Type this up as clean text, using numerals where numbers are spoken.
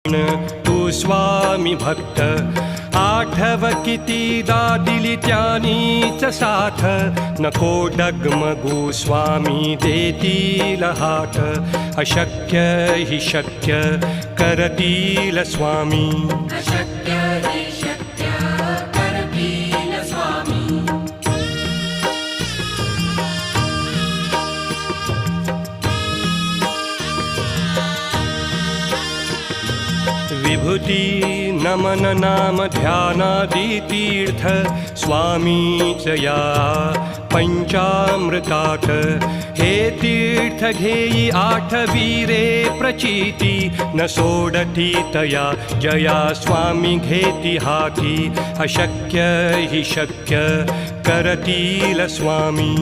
तू स्वामी भक्त आठव कितीदा दिली त्यानीच साथ नको डगमगू स्वामी देतील हात अशक्य हि शक्य करतील स्वामी अशक्य हि शक्य करतील स्वामी विभूती नमन नाम ध्यानादि तीर्थ स्वामीच या पंचामृतात हे तीर्थ घेई आठवीरे प्रचिती न सोडती तया जया स्वामी घेती हाती अशक्य हि शक्य करतील स्वामी